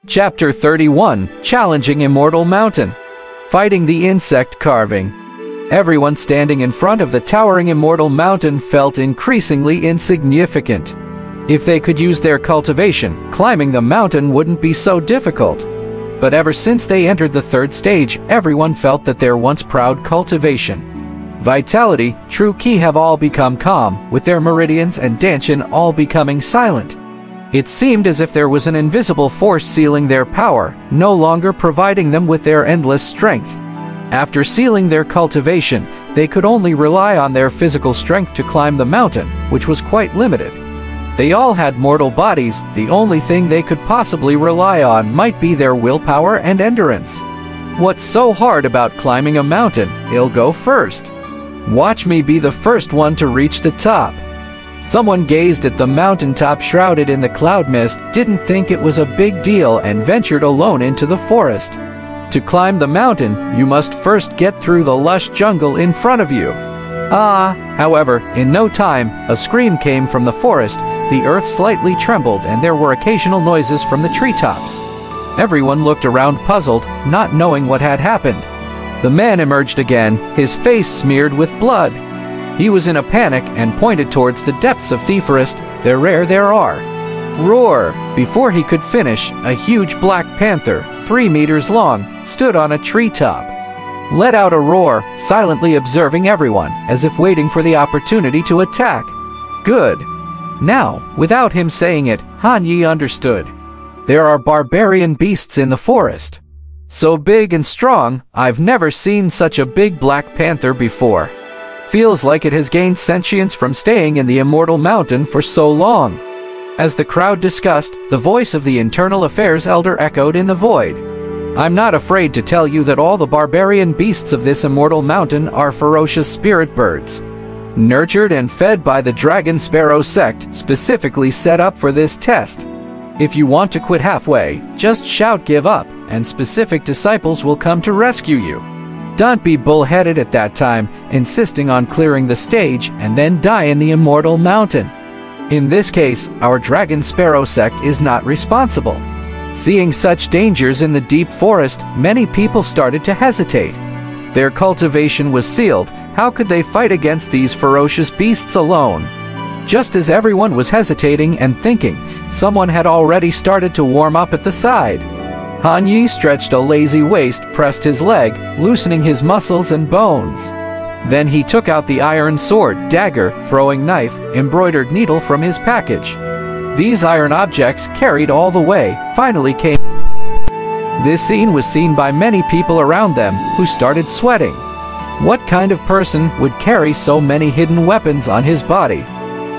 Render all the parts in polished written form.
Chapter 31, Challenging Immortal Mountain. Fighting the insect carving. Everyone standing in front of the towering Immortal Mountain felt increasingly insignificant. If they could use their cultivation, climbing the mountain wouldn't be so difficult. But ever since they entered the third stage, everyone felt that their once proud cultivation, vitality, true ki have all become calm, with their meridians and dantian all becoming silent. It seemed as if there was an invisible force sealing their power, no longer providing them with their endless strength. After sealing their cultivation, they could only rely on their physical strength to climb the mountain, which was quite limited. They all had mortal bodies. The only thing they could possibly rely on might be their willpower and endurance. What's so hard about climbing a mountain? I'll go first. Watch me be the first one to reach the top. Someone gazed at the mountaintop shrouded in the cloud mist, didn't think it was a big deal, and ventured alone into the forest. To climb the mountain, you must first get through the lush jungle in front of you. However, in no time, a scream came from the forest, the earth slightly trembled, and there were occasional noises from the treetops. Everyone looked around puzzled, not knowing what had happened. The man emerged again, his face smeared with blood. He was in a panic and pointed towards the depths of the forest. There are. Roar! Before he could finish, a huge black panther, 3 meters long, stood on a treetop. Let out a roar, silently observing everyone, as if waiting for the opportunity to attack. Good. Now, without him saying it, Han Yi understood. There are barbarian beasts in the forest. So big and strong, I've never seen such a big black panther before. Feels like it has gained sentience from staying in the Immortal Mountain for so long. As the crowd discussed, the voice of the Internal Affairs Elder echoed in the void. I'm not afraid to tell you that all the barbarian beasts of this Immortal Mountain are ferocious spirit birds. Nurtured and fed by the Dragon Sparrow sect, specifically set up for this test. If you want to quit halfway, just shout give up, and specific disciples will come to rescue you. Don't be bullheaded at that time, insisting on clearing the stage and then die in the Immortal Mountain. In this case, our Dragon Sparrow sect is not responsible. Seeing such dangers in the deep forest, many people started to hesitate. Their cultivation was sealed. How could they fight against these ferocious beasts alone? Just as everyone was hesitating and thinking, someone had already started to warm up at the side. Han Yi stretched a lazy waist, pressed his leg, loosening his muscles and bones. Then he took out the iron sword, dagger, throwing knife, embroidered needle from his package. These iron objects, carried all the way, finally came. This scene was seen by many people around them, who started sweating. What kind of person would carry so many hidden weapons on his body?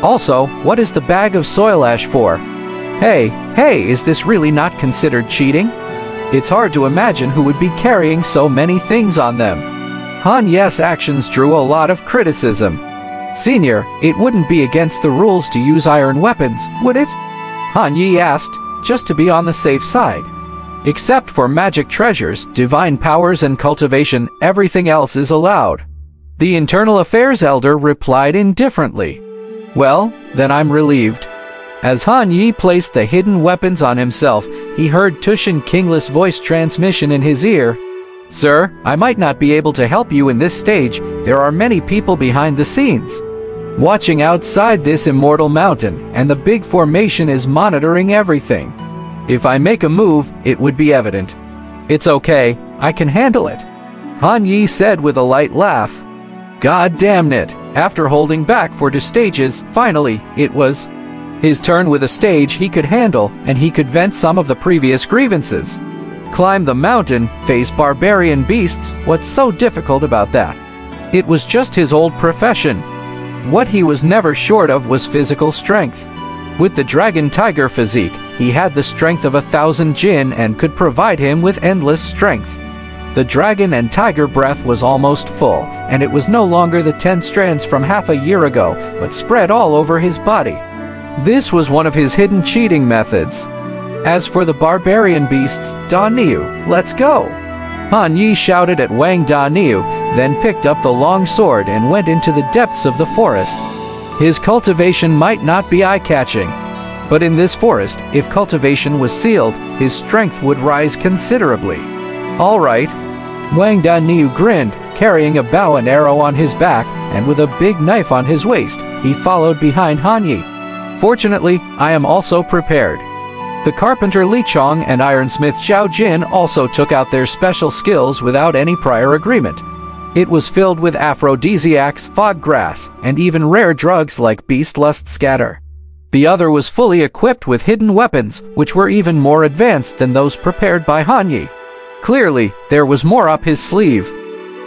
Also, what is the bag of soil ash for? Hey, is this really not considered cheating? It's hard to imagine who would be carrying so many things on them. Han Yi's actions drew a lot of criticism. Senior, it wouldn't be against the rules to use iron weapons, would it? Han Yi asked, just to be on the safe side. Except for magic treasures, divine powers and cultivation, everything else is allowed. The Internal Affairs Elder replied indifferently. Well, then I'm relieved. As Han Yi placed the hidden weapons on himself, he heard Tushin Kingless voice transmission in his ear. Sir, I might not be able to help you in this stage. There are many people behind the scenes, watching outside this Immortal Mountain, and the big formation is monitoring everything. If I make a move, it would be evident. It's okay, I can handle it, Han Yi said with a light laugh. God damn it. After holding back for 2 stages, finally, it was his turn with a stage he could handle, and he could vent some of the previous grievances. Climb the mountain, face barbarian beasts, what's so difficult about that? It was just his old profession. What he was never short of was physical strength. With the dragon tiger physique, he had the strength of 1,000 jinn and could provide him with endless strength. The dragon and tiger breath was almost full, and it was no longer the 10 strands from half a year ago, but spread all over his body. This was one of his hidden cheating methods. As for the barbarian beasts, Da Niu, let's go! Han Yi shouted at Wang Da Niu, then picked up the long sword and went into the depths of the forest. His cultivation might not be eye-catching, But in this forest, if cultivation was sealed, his strength would rise considerably. All right. Wang Danniu grinned, carrying a bow and arrow on his back, and with a big knife on his waist, he followed behind Han Yi. Fortunately, I am also prepared. The carpenter Li Chong and ironsmith Zhao Jin also took out their special skills without any prior agreement. It was filled with aphrodisiacs, fog grass, and even rare drugs like beast lust scatter. The other was fully equipped with hidden weapons, which were even more advanced than those prepared by Han Yi. Clearly, there was more up his sleeve.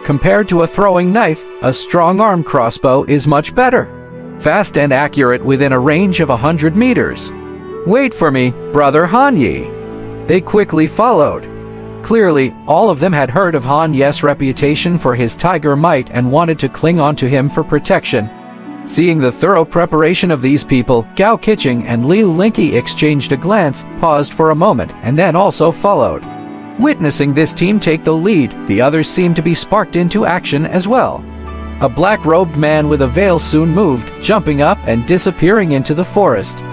Compared to a throwing knife, a strong-arm crossbow is much better. Fast and accurate within a range of 100 meters. Wait for me, brother Han Yi. They quickly followed. Clearly, all of them had heard of Han Yi's reputation for his tiger might and wanted to cling on to him for protection. Seeing the thorough preparation of these people, Gao Qiqing and Liu Linqi exchanged a glance, paused for a moment, and then also followed. Witnessing this team take the lead, the others seemed to be sparked into action as well. A black-robed man with a veil soon moved, jumping up and disappearing into the forest.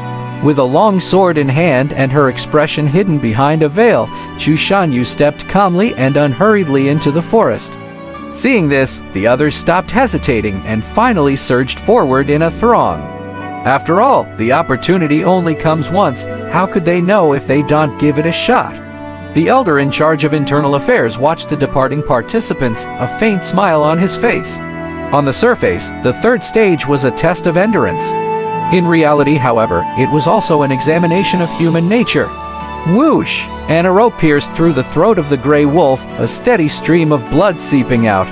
With a long sword in hand and her expression hidden behind a veil, Chu Shanyu stepped calmly and unhurriedly into the forest. Seeing this, the others stopped hesitating and finally surged forward in a throng. After all, the opportunity only comes once. How could they know if they don't give it a shot? The elder in charge of internal affairs watched the departing participants, a faint smile on his face. On the surface, the third stage was a test of endurance. In reality, however, it was also an examination of human nature. Whoosh! An arrow pierced through the throat of the gray wolf, a steady stream of blood seeping out.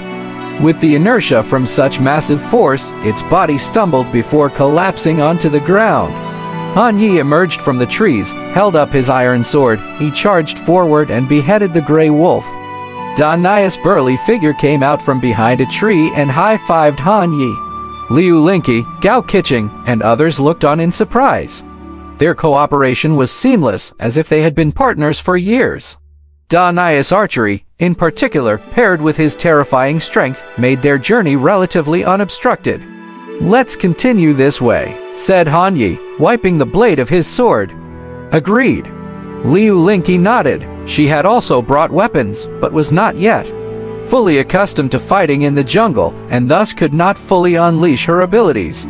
With the inertia from such massive force, its body stumbled before collapsing onto the ground. Han Yi emerged from the trees, held up his iron sword. He charged forward and beheaded the gray wolf. Dannius' burly figure came out from behind a tree and high-fived Han Yi. Liu Linqi, Gao Qiqing, and others looked on in surprise. Their cooperation was seamless, as if they had been partners for years. Dannius' archery, in particular, paired with his terrifying strength, made their journey relatively unobstructed. "Let's continue this way," said Han Yi, wiping the blade of his sword. "Agreed." Liu Linqi nodded. She had also brought weapons, but was not yet fully accustomed to fighting in the jungle, and thus could not fully unleash her abilities.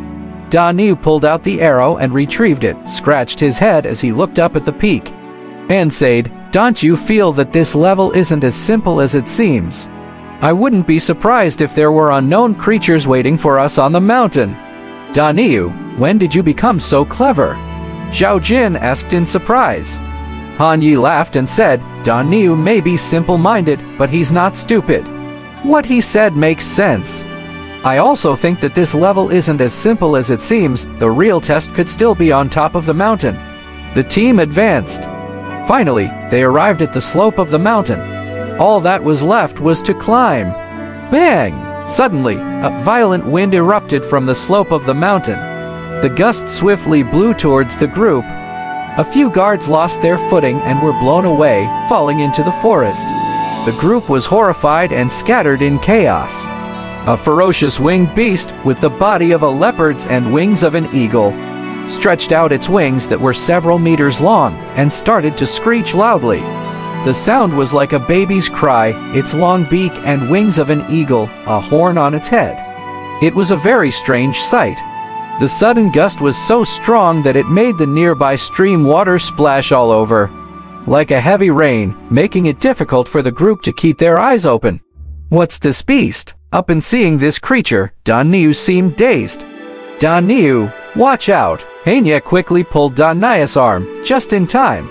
Danniu pulled out the arrow and retrieved it, scratched his head as he looked up at the peak, and said, "Don't you feel that this level isn't as simple as it seems? I wouldn't be surprised if there were unknown creatures waiting for us on the mountain." "Danniu, when did you become so clever?" Zhao Jin asked in surprise. Han Yi laughed and said, "Danniu may be simple-minded, but he's not stupid. What he said makes sense. I also think that this level isn't as simple as it seems. The real test could still be on top of the mountain." The team advanced. Finally, they arrived at the slope of the mountain. All that was left was to climb. Bang! Suddenly, a violent wind erupted from the slope of the mountain. The gust swiftly blew towards the group. A few guards lost their footing and were blown away, falling into the forest. The group was horrified and scattered in chaos. A ferocious winged beast, with the body of a leopard and wings of an eagle, stretched out its wings that were several meters long and started to screech loudly. The sound was like a baby's cry, its long beak and wings of an eagle, a horn on its head. It was a very strange sight. The sudden gust was so strong that it made the nearby stream water splash all over, like a heavy rain, making it difficult for the group to keep their eyes open. "What's this beast?" Upon seeing this creature, Danniu seemed dazed. "Danniu, watch out!" Hanya quickly pulled Dannius' arm, just in time,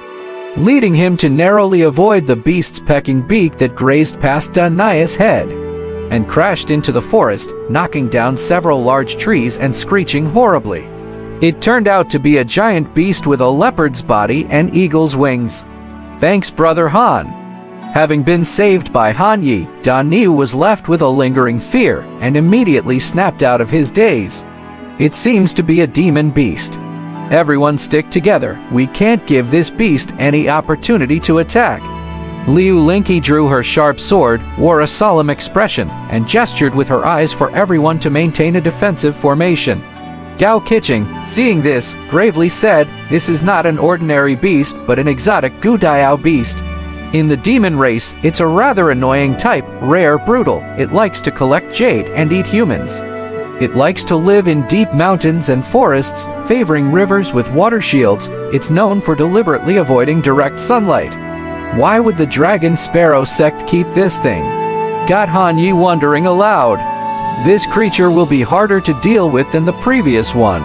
leading him to narrowly avoid the beast's pecking beak that grazed past Dannius' head, and crashed into the forest, knocking down several large trees and screeching horribly. It turned out to be a giant beast with a leopard's body and eagle's wings. "Thanks, Brother Han." Having been saved by Han Yi, Danniu was left with a lingering fear and immediately snapped out of his daze. "It seems to be a demon beast. Everyone stick together. We can't give this beast any opportunity to attack." Liu Linqi drew her sharp sword, wore a solemn expression, and gestured with her eyes for everyone to maintain a defensive formation. Gao Kiching, seeing this, gravely said, "This is not an ordinary beast, but an exotic Gudiao beast. In the demon race, it's a rather annoying type, rare, brutal. It likes to collect jade and eat humans. It likes to live in deep mountains and forests, favoring rivers with water shields. It's known for deliberately avoiding direct sunlight. Why would the Dragon Sparrow sect keep this thing?" Got Han Yi wondering aloud. This creature will be harder to deal with than the previous one.